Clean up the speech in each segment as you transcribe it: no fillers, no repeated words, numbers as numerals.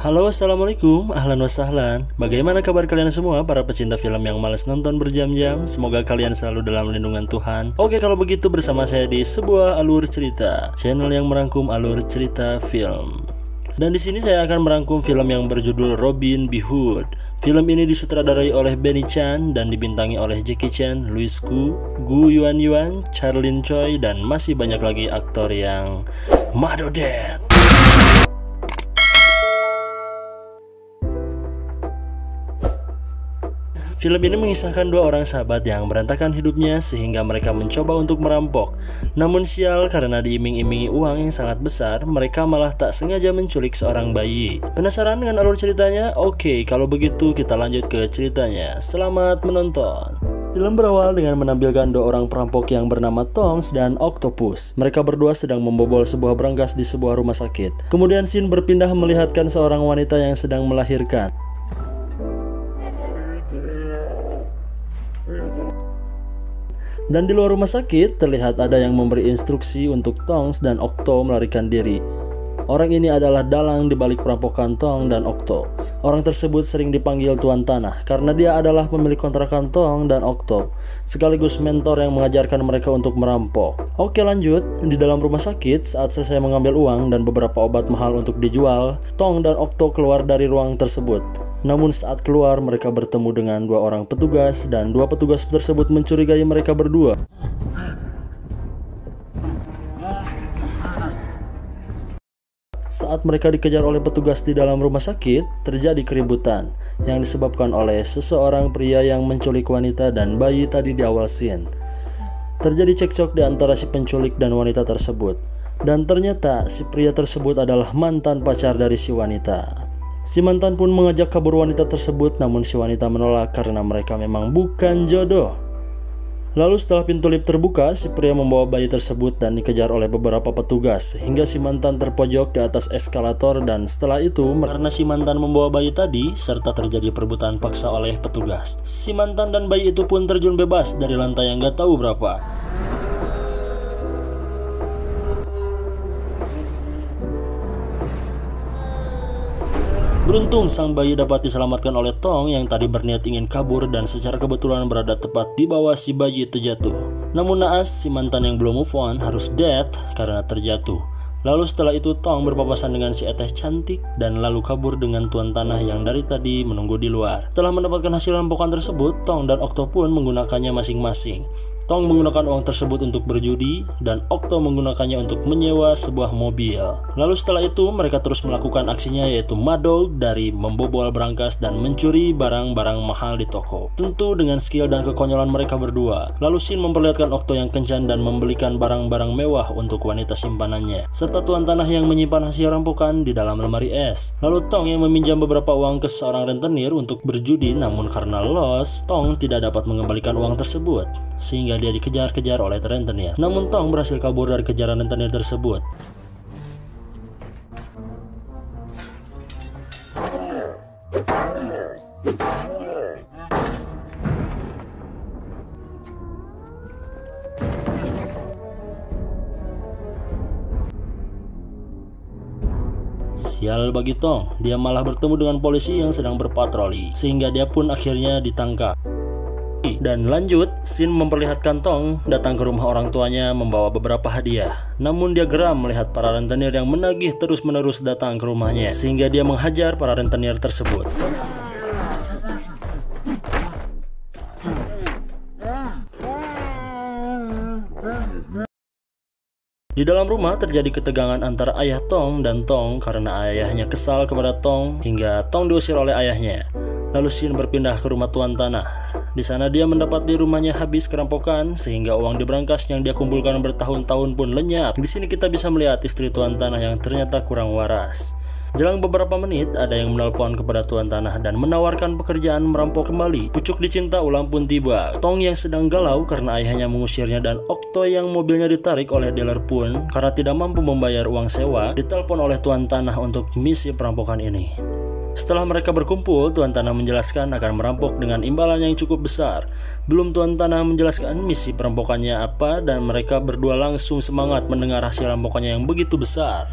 Halo, assalamualaikum, ahlan wa sahlan. Bagaimana kabar kalian semua para pecinta film yang malas nonton berjam-jam? Semoga kalian selalu dalam lindungan Tuhan. Oke, kalau begitu bersama saya di sebuah alur cerita, channel yang merangkum alur cerita film. Dan di sini saya akan merangkum film yang berjudul Robin Hood. Film ini disutradarai oleh Benny Chan dan dibintangi oleh Jackie Chan, Louis Koo, Gu Yuan, Charlene Choi, dan masih banyak lagi aktor yang madodet. Film ini mengisahkan dua orang sahabat yang berantakan hidupnya sehingga mereka mencoba untuk merampok. Namun sial, karena diiming-imingi uang yang sangat besar, mereka malah tak sengaja menculik seorang bayi. Penasaran dengan alur ceritanya? Oke, kalau begitu kita lanjut ke ceritanya. Selamat menonton. Film berawal dengan menampilkan dua orang perampok yang bernama Tongs dan Octopus. Mereka berdua sedang membobol sebuah brankas di sebuah rumah sakit. Kemudian scene berpindah melihatkan seorang wanita yang sedang melahirkan. Dan di luar rumah sakit terlihat ada yang memberi instruksi untuk Tongs dan Octo melarikan diri. Orang ini adalah dalang di balik perampokan Tong dan Octo. Orang tersebut sering dipanggil Tuan Tanah karena dia adalah pemilik kontrakan Tong dan Octo, sekaligus mentor yang mengajarkan mereka untuk merampok. Oke, lanjut. Di dalam rumah sakit, saat selesai mengambil uang dan beberapa obat mahal untuk dijual, Tong dan Octo keluar dari ruang tersebut. Namun saat keluar, mereka bertemu dengan dua orang petugas dan dua petugas tersebut mencurigai mereka berdua. Saat mereka dikejar oleh petugas di dalam rumah sakit, terjadi keributan yang disebabkan oleh seseorang pria yang menculik wanita dan bayi tadi di awal scene. Terjadi cekcok di antara si penculik dan wanita tersebut. Dan ternyata si pria tersebut adalah mantan pacar dari si wanita. Si mantan pun mengajak kabur wanita tersebut, namun si wanita menolak karena mereka memang bukan jodoh. Lalu setelah pintu lift terbuka, si pria membawa bayi tersebut dan dikejar oleh beberapa petugas hingga si mantan terpojok di atas eskalator. Dan setelah itu, karena si mantan membawa bayi tadi serta terjadi perebutan paksa oleh petugas, si mantan dan bayi itu pun terjun bebas dari lantai yang gak tahu berapa. Beruntung sang bayi dapat diselamatkan oleh Tong yang tadi berniat ingin kabur dan secara kebetulan berada tepat di bawah si bayi itu jatuh. Namun naas, si mantan yang belum move on harus dead karena terjatuh. Lalu setelah itu Tong berpapasan dengan si etes cantik dan lalu kabur dengan Tuan Tanah yang dari tadi menunggu di luar. Setelah mendapatkan hasil rampokan tersebut, Tong dan Octo pun menggunakannya masing-masing. Tong menggunakan uang tersebut untuk berjudi dan Octo menggunakannya untuk menyewa sebuah mobil. Lalu setelah itu mereka terus melakukan aksinya, yaitu madol dari membobol brankas dan mencuri barang-barang mahal di toko. Tentu dengan skill dan kekonyolan mereka berdua. Lalu scene memperlihatkan Octo yang kencan dan membelikan barang-barang mewah untuk wanita simpanannya, serta Tuan Tanah yang menyimpan hasil rampokan di dalam lemari es. Lalu Tong yang meminjam beberapa uang ke seorang rentenir untuk berjudi, namun karena loss, Tong tidak dapat mengembalikan uang tersebut, sehingga dia dikejar-kejar oleh rentenir. Namun Tong berhasil kabur dari kejaran rentenir tersebut. Sial bagi Tong, dia malah bertemu dengan polisi yang sedang berpatroli, sehingga dia pun akhirnya ditangkap. Dan lanjut, scene memperlihatkan Tong datang ke rumah orang tuanya membawa beberapa hadiah. Namun dia geram melihat para rentenir yang menagih terus-menerus datang ke rumahnya, sehingga dia menghajar para rentenir tersebut. Di dalam rumah terjadi ketegangan antara ayah Tong dan Tong karena ayahnya kesal kepada Tong hingga Tong diusir oleh ayahnya. Lalu scene berpindah ke rumah Tuan Tanah. Di sana dia mendapati rumahnya habis kerampokan sehingga uang di brankas yang dia kumpulkan bertahun-tahun pun lenyap. Di sini kita bisa melihat istri Tuan Tanah yang ternyata kurang waras. Jelang beberapa menit, ada yang menelpon kepada Tuan Tanah dan menawarkan pekerjaan merampok kembali. Pucuk dicinta ulang pun tiba. Tong yang sedang galau karena ayahnya mengusirnya dan Octo yang mobilnya ditarik oleh dealer pun karena tidak mampu membayar uang sewa, ditelepon oleh Tuan Tanah untuk misi perampokan ini. Setelah mereka berkumpul, Tuan Tanah menjelaskan akan merampok dengan imbalan yang cukup besar. Belum Tuan Tanah menjelaskan misi perampokannya apa dan mereka berdua langsung semangat mendengar hasil rampokannya yang begitu besar.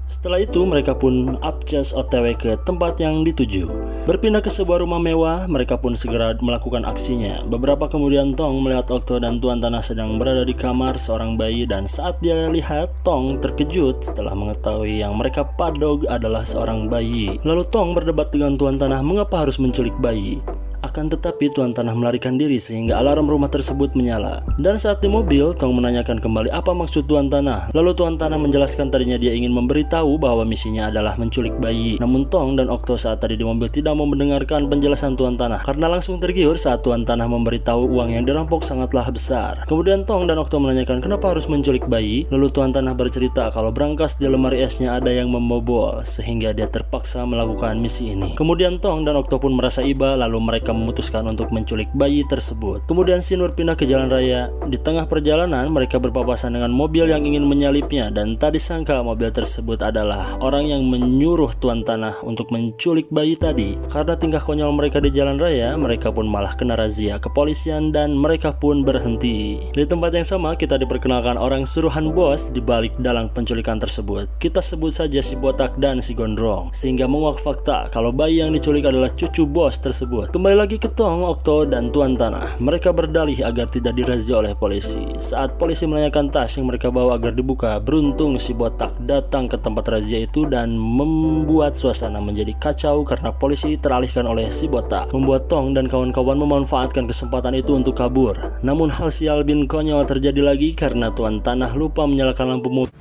Setelah itu mereka pun upcas OTW ke tempat yang dituju. Berpindah ke sebuah rumah mewah, mereka pun segera melakukan aksinya. Beberapa kemudian Tong melihat Okto dan Tuan Tanah sedang berada di kamar seorang bayi, dan saat dia lihat, Tong terkejut setelah mengetahui yang mereka padog adalah seorang bayi. Lalu Tong berdebat dengan Tuan Tanah mengapa harus menculik bayi. Akan tetapi Tuan Tanah melarikan diri sehingga alarm rumah tersebut menyala. Dan saat di mobil, Tong menanyakan kembali apa maksud Tuan Tanah. Lalu Tuan Tanah menjelaskan tadinya dia ingin memberitahu bahwa misinya adalah menculik bayi. Namun Tong dan Okto saat tadi di mobil tidak mau mendengarkan penjelasan Tuan Tanah karena langsung tergiur saat Tuan Tanah memberitahu uang yang dirampok sangatlah besar. Kemudian Tong dan Okto menanyakan kenapa harus menculik bayi. Lalu Tuan Tanah bercerita kalau brankas di lemari esnya ada yang membobol sehingga dia terpaksa melakukan misi ini. Kemudian Tong dan Okto pun merasa iba, lalu mereka memutuskan untuk menculik bayi tersebut. Kemudian scene berpindah ke jalan raya. Di tengah perjalanan mereka berpapasan dengan mobil yang ingin menyalipnya, dan tak disangka mobil tersebut adalah orang yang menyuruh Tuan Tanah untuk menculik bayi tadi. Karena tingkah konyol mereka di jalan raya, mereka pun malah kena razia kepolisian dan mereka pun berhenti. Di tempat yang sama kita diperkenalkan orang suruhan bos di balik dalang penculikan tersebut. Kita sebut saja si botak dan si gondrong, sehingga menguak fakta kalau bayi yang diculik adalah cucu bos tersebut. Kembali lagi ke Tong, Okto, dan Tuan Tanah. Mereka berdalih agar tidak dirazia oleh polisi. Saat polisi menanyakan tas yang mereka bawa agar dibuka, beruntung si botak datang ke tempat razia itu dan membuat suasana menjadi kacau karena polisi teralihkan oleh si botak. Membuat Tong dan kawan-kawan memanfaatkan kesempatan itu untuk kabur. Namun hal sial bin konyol terjadi lagi karena Tuan Tanah lupa menyalakan lampu mobil.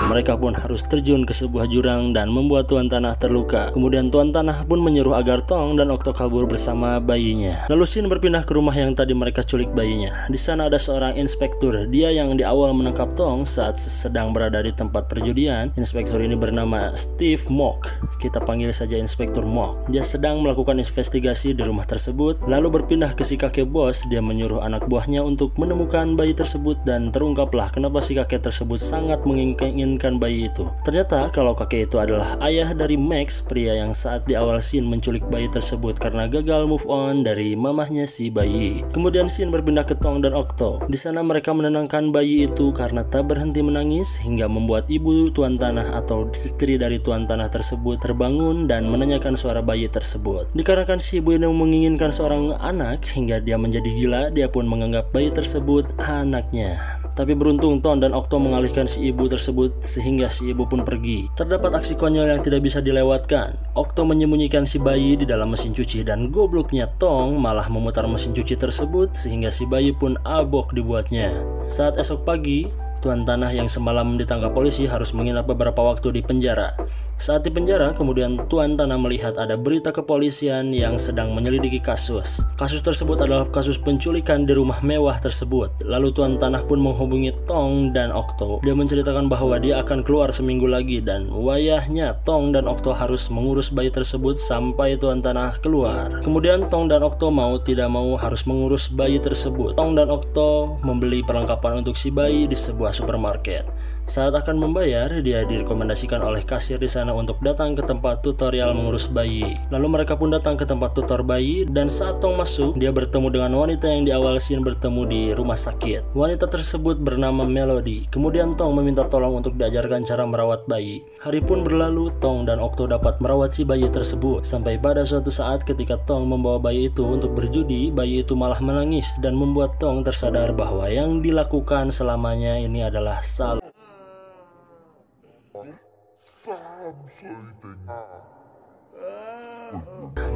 Mereka pun harus terjun ke sebuah jurang dan membuat Tuan Tanah terluka. Kemudian Tuan Tanah pun menyuruh agar Tong dan Okto kabur bersama bayinya. Lalu scene berpindah ke rumah yang tadi mereka culik bayinya. Di sana ada seorang inspektur. Dia yang di awal menangkap Tong saat sedang berada di tempat perjudian. Inspektur ini bernama Steve Mock. Kita panggil saja Inspektur Mock. Dia sedang melakukan investigasi di rumah tersebut. Lalu berpindah ke si kakek bos. Dia menyuruh anak buahnya untuk menemukan bayi tersebut, dan terungkaplah kenapa si kakek tersebut sangat menginginkan bayi itu. Ternyata kalau kakek itu adalah ayah dari Max, pria yang saat di awal scene menculik bayi tersebut karena gagal move on dari mamahnya si bayi. Kemudian scene berpindah ke Tong dan Okto. Di sana mereka menenangkan bayi itu karena tak berhenti menangis hingga membuat ibu Tuan Tanah atau istri dari Tuan Tanah tersebut terbangun dan menanyakan suara bayi tersebut. Dikarenakan si ibu ini menginginkan seorang anak hingga dia menjadi gila, dia pun menganggap bayi tersebut anaknya. Tapi beruntung Tong dan Okto mengalihkan si ibu tersebut sehingga si ibu pun pergi. Terdapat aksi konyol yang tidak bisa dilewatkan. Okto menyembunyikan si bayi di dalam mesin cuci, dan gobloknya Tong malah memutar mesin cuci tersebut sehingga si bayi pun abok dibuatnya. Saat esok pagi, Tuan Tanah yang semalam ditangkap polisi harus menginap beberapa waktu di penjara. Saat di penjara, kemudian Tuan Tanah melihat ada berita kepolisian yang sedang menyelidiki kasus. Kasus tersebut adalah kasus penculikan di rumah mewah tersebut. Lalu Tuan Tanah pun menghubungi Tong dan Okto. Dia menceritakan bahwa dia akan keluar seminggu lagi dan wayahnya Tong dan Okto harus mengurus bayi tersebut sampai Tuan Tanah keluar. Kemudian Tong dan Okto mau tidak mau harus mengurus bayi tersebut. Tong dan Okto membeli perlengkapan untuk si bayi di sebuah supermarket. Saat akan membayar, dia direkomendasikan oleh kasir di sana untuk datang ke tempat tutorial mengurus bayi. Lalu mereka pun datang ke tempat tutor bayi, dan saat Tong masuk, dia bertemu dengan wanita yang di awal scene bertemu di rumah sakit. Wanita tersebut bernama Melody. Kemudian Tong meminta tolong untuk diajarkan cara merawat bayi. Hari pun berlalu, Tong dan Okto dapat merawat si bayi tersebut. Sampai pada suatu saat ketika Tong membawa bayi itu untuk berjudi, bayi itu malah menangis dan membuat Tong tersadar bahwa yang dilakukan selamanya ini adalah salah.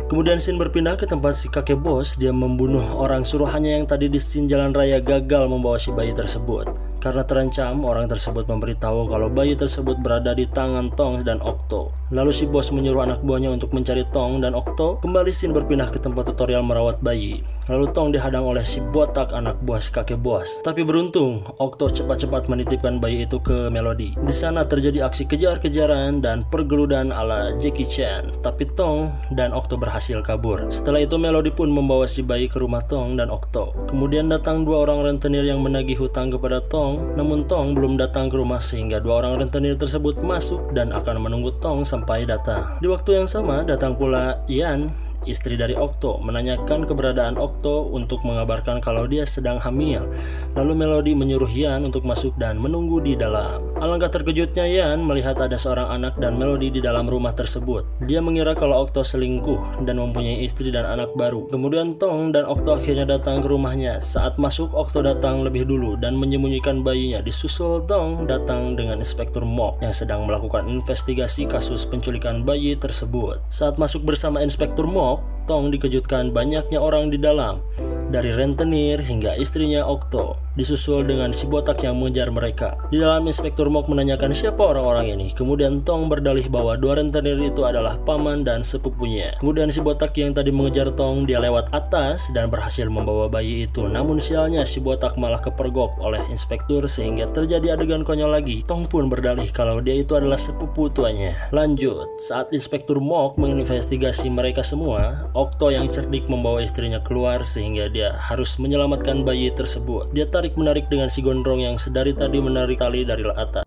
Kemudian scene berpindah ke tempat si kakek bos. Dia membunuh orang suruhannya yang tadi di scene jalan raya gagal membawa si bayi tersebut. Karena terancam, orang tersebut memberitahu kalau bayi tersebut berada di tangan Tong dan Okto. Lalu si bos menyuruh anak buahnya untuk mencari Tong dan Okto. Kembali scene berpindah ke tempat tutorial merawat bayi. Lalu Tong dihadang oleh si botak anak buah si kakek bos. Tapi beruntung, Okto cepat-cepat menitipkan bayi itu ke Melody. Di sana terjadi aksi kejar-kejaran dan pergeludan ala Jackie Chan. Tapi Tong dan Okto berhasil kabur. Setelah itu Melody pun membawa si bayi ke rumah Tong dan Okto. Kemudian datang dua orang rentenir yang menagih hutang kepada Tong. Namun Tong belum datang ke rumah sehingga dua orang rentenir tersebut masuk dan akan menunggu Tong sampai datang. Di waktu yang sama datang pula Yan istri dari Okto, menanyakan keberadaan Okto untuk mengabarkan kalau dia sedang hamil. Lalu Melody menyuruh Yan untuk masuk dan menunggu di dalam. Alangkah terkejutnya Yan melihat ada seorang anak dan Melody di dalam rumah tersebut. Dia mengira kalau Okto selingkuh dan mempunyai istri dan anak baru. Kemudian Tong dan Okto akhirnya datang ke rumahnya. Saat masuk, Okto datang lebih dulu dan menyembunyikan bayinya. Disusul Tong datang dengan Inspektur Mok yang sedang melakukan investigasi kasus penculikan bayi tersebut. Saat masuk bersama Inspektur Mok, Tong dikejutkan banyaknya orang di dalam, dari rentenir hingga istrinya Okto, disusul dengan si botak yang mengejar mereka. Di dalam Inspektur Mok menanyakan siapa orang-orang ini. Kemudian Tong berdalih bahwa dua rentenir itu adalah paman dan sepupunya. Kemudian si botak yang tadi mengejar Tong, dia lewat atas dan berhasil membawa bayi itu. Namun sialnya si botak malah kepergok oleh inspektur sehingga terjadi adegan konyol lagi. Tong pun berdalih kalau dia itu adalah sepupu tuanya. Lanjut, saat Inspektur Mok menginvestigasi mereka semua, Okto yang cerdik membawa istrinya keluar sehingga dia harus menyelamatkan bayi tersebut. Dia tarik-menarik dengan si gondrong yang sedari tadi menarik tali dari atas.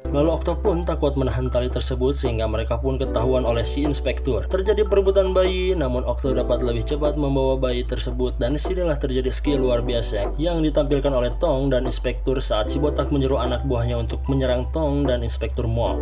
Lalu Okto pun takut menahan tali tersebut sehingga mereka pun ketahuan oleh si inspektur. Terjadi perebutan bayi, namun Okto dapat lebih cepat membawa bayi tersebut dan disinilah terjadi skill luar biasa yang ditampilkan oleh Tong dan inspektur saat si botak menyuruh anak buahnya untuk menyerang Tong dan Inspektur Mok.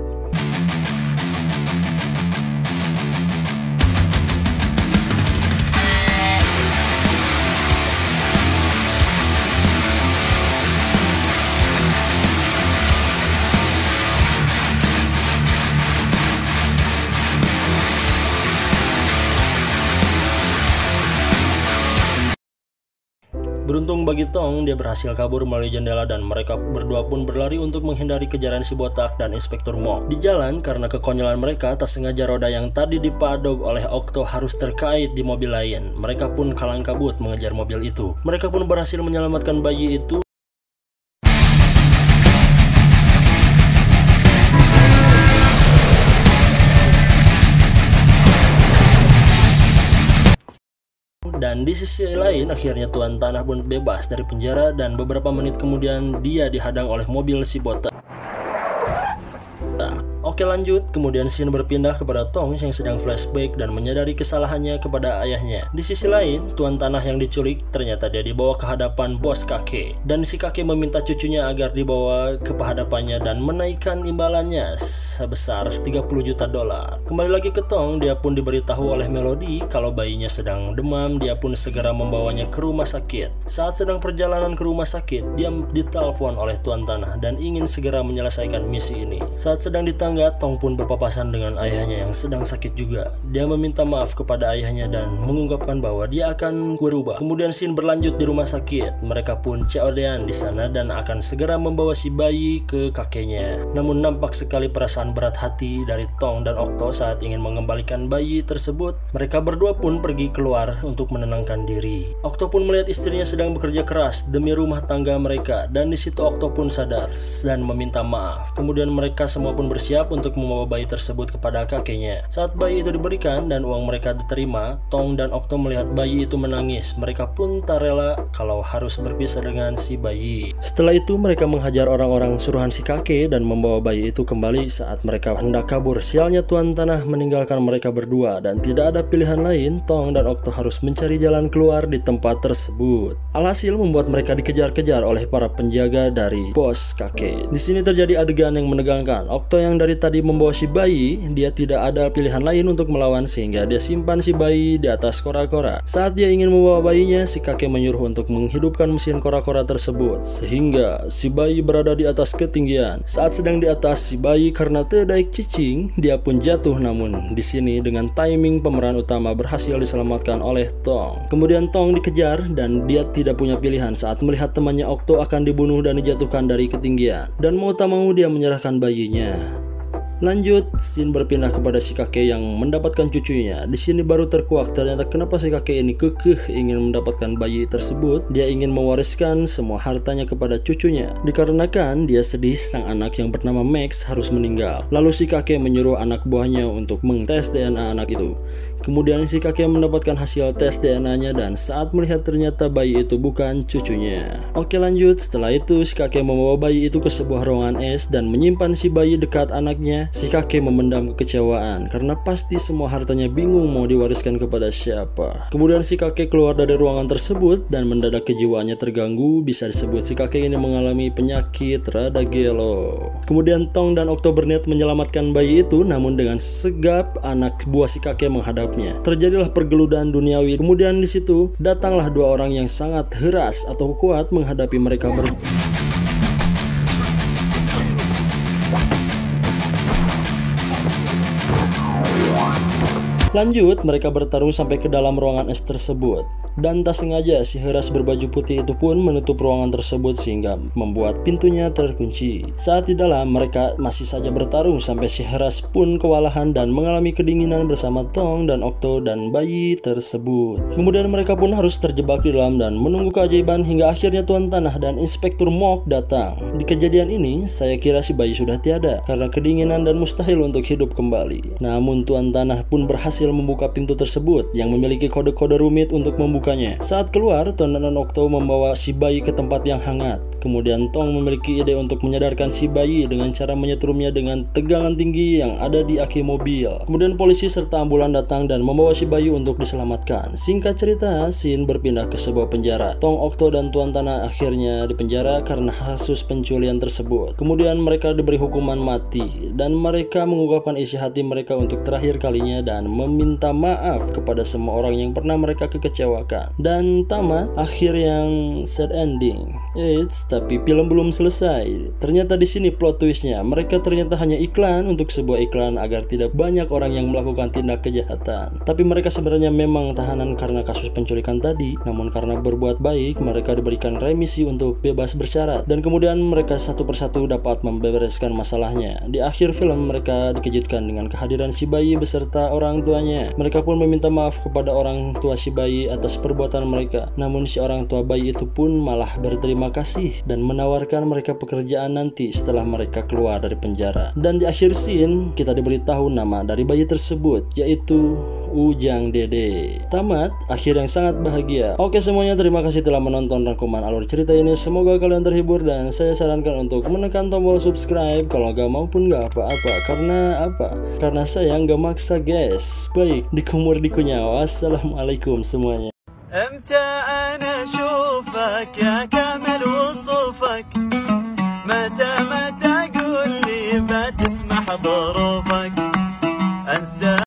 Beruntung bagi Tong, dia berhasil kabur melalui jendela dan mereka berdua pun berlari untuk menghindari kejaran si botak dan Inspektur Mok. Di jalan, karena kekonyolan mereka, tak sengaja roda yang tadi dipadok oleh Okto harus terkait di mobil lain. Mereka pun kalang kabut mengejar mobil itu. Mereka pun berhasil menyelamatkan bayi itu. Dan di sisi lain akhirnya Tuan Tanah pun bebas dari penjara dan beberapa menit kemudian dia dihadang oleh mobil si botak. Oke lanjut, kemudian scene berpindah kepada Tong yang sedang flashback dan menyadari kesalahannya kepada ayahnya. Di sisi lain, Tuan Tanah yang diculik ternyata dia dibawa ke hadapan bos kakek. Dan si kakek meminta cucunya agar dibawa ke hadapannya dan menaikkan imbalannya sebesar 30 juta dolar. Kembali lagi ke Tong, dia pun diberitahu oleh Melody kalau bayinya sedang demam, dia pun segera membawanya ke rumah sakit. Saat sedang perjalanan ke rumah sakit, dia ditelepon oleh Tuan Tanah dan ingin segera menyelesaikan misi ini. Saat sedang di tangga, Tong pun berpapasan dengan ayahnya yang sedang sakit juga. Dia meminta maaf kepada ayahnya dan mengungkapkan bahwa dia akan berubah. Kemudian scene berlanjut di rumah sakit. Mereka pun COD-an di sana dan akan segera membawa si bayi ke kakeknya. Namun nampak sekali perasaan berat hati dari Tong dan Okto saat ingin mengembalikan bayi tersebut. Mereka berdua pun pergi keluar untuk menenangkan diri. Okto pun melihat istrinya sedang bekerja keras demi rumah tangga mereka dan di situ Okto pun sadar dan meminta maaf. Kemudian mereka semua pun bersiap untuk membawa bayi tersebut kepada kakeknya. Saat bayi itu diberikan dan uang mereka diterima, Tong dan Okto melihat bayi itu menangis. Mereka pun tak rela kalau harus berpisah dengan si bayi. Setelah itu mereka menghajar orang-orang suruhan si kakek dan membawa bayi itu kembali saat mereka hendak kabur. Sialnya Tuan Tanah meninggalkan mereka berdua dan tidak ada pilihan lain. Tong dan Okto harus mencari jalan keluar di tempat tersebut. Alhasil membuat mereka dikejar-kejar oleh para penjaga dari bos kakek. Di sini terjadi adegan yang menegangkan. Okto yang dari tadi membawa si bayi, dia tidak ada pilihan lain untuk melawan sehingga dia simpan si bayi di atas kora-kora. Saat dia ingin membawa bayinya, si kakek menyuruh untuk menghidupkan mesin kora-kora tersebut sehingga si bayi berada di atas ketinggian. Saat sedang di atas, si bayi karena terdaik cicing, dia pun jatuh. Namun di sini dengan timing pemeran utama berhasil diselamatkan oleh Tong. Kemudian Tong dikejar dan dia tidak punya pilihan saat melihat temannya Okto akan dibunuh dan dijatuhkan dari ketinggian. Dan mau tak mau dia menyerahkan bayinya. Lanjut, scene berpindah kepada si kakek yang mendapatkan cucunya. Di sini baru terkuak ternyata kenapa si kakek ini kekeh ingin mendapatkan bayi tersebut. Dia ingin mewariskan semua hartanya kepada cucunya. Dikarenakan dia sedih sang anak yang bernama Max harus meninggal. Lalu si kakek menyuruh anak buahnya untuk mengtes DNA anak itu. Kemudian si kakek mendapatkan hasil tes DNA-nya dan saat melihat ternyata bayi itu bukan cucunya. Oke lanjut, setelah itu si kakek membawa bayi itu ke sebuah ruangan es dan menyimpan si bayi dekat anaknya. Si kakek memendam kekecewaan karena pasti semua hartanya bingung mau diwariskan kepada siapa. Kemudian si kakek keluar dari ruangan tersebut dan mendadak kejiwaannya terganggu. Bisa disebut si kakek ini mengalami penyakit rada gelo. Kemudian Tong dan Okto berniat menyelamatkan bayi itu, namun dengan segap anak buah si kakek menghadapnya. Terjadilah pergeludan duniawi. Kemudian di situ datanglah dua orang yang sangat heras atau kuat menghadapi mereka Lanjut, mereka bertarung sampai ke dalam ruangan es tersebut. Dan tak sengaja si Heras berbaju putih itu pun menutup ruangan tersebut sehingga membuat pintunya terkunci. Saat di dalam, mereka masih saja bertarung sampai si Heras pun kewalahan dan mengalami kedinginan bersama Tong dan Okto dan bayi tersebut. Kemudian mereka pun harus terjebak di dalam dan menunggu keajaiban hingga akhirnya Tuan Tanah dan Inspektur Mok datang. Di kejadian ini, saya kira si bayi sudah tiada karena kedinginan dan mustahil untuk hidup kembali. Namun Tuan Tanah pun berhasil membuka pintu tersebut yang memiliki kode-kode rumit untuk membukanya. Saat keluar, Tong dan Okto membawa si bayi ke tempat yang hangat. Kemudian Tong memiliki ide untuk menyadarkan si bayi dengan cara menyetrumnya dengan tegangan tinggi yang ada di aki mobil. Kemudian polisi serta ambulan datang dan membawa si bayi untuk diselamatkan. Singkat cerita, scene berpindah ke sebuah penjara. Tong, Okto, dan Tuan Tanah akhirnya dipenjara karena kasus penculian tersebut. Kemudian mereka diberi hukuman mati dan mereka mengungkapkan isi hati mereka untuk terakhir kalinya dan meminta maaf kepada semua orang yang pernah mereka kekecewakan. Dan tamat, akhir yang sad ending. Tapi film belum selesai. Ternyata di sini plot twistnya, mereka ternyata hanya iklan untuk sebuah iklan agar tidak banyak orang yang melakukan tindak kejahatan. Tapi mereka sebenarnya memang tahanan karena kasus penculikan tadi. Namun karena berbuat baik, mereka diberikan remisi untuk bebas bersyarat. Dan kemudian mereka satu persatu dapat membereskan masalahnya. Di akhir film mereka dikejutkan dengan kehadiran si bayi beserta orang tuanya. Mereka pun meminta maaf kepada orang tua si bayi atas perbuatan mereka. Namun si orang tua bayi itu pun malah berterima kasih dan menawarkan mereka pekerjaan nanti setelah mereka keluar dari penjara. Dan di akhir scene kita diberitahu nama dari bayi tersebut, yaitu Ujang Dede. Tamat, akhir yang sangat bahagia. Oke semuanya, terima kasih telah menonton rangkuman alur cerita ini. Semoga kalian terhibur dan saya sarankan untuk menekan tombol subscribe kalau gak mau pun gak apa-apa. Karena apa? Karena saya gak maksa guys. Baik, dikumur dikunyah. Wassalamualaikum semuanya.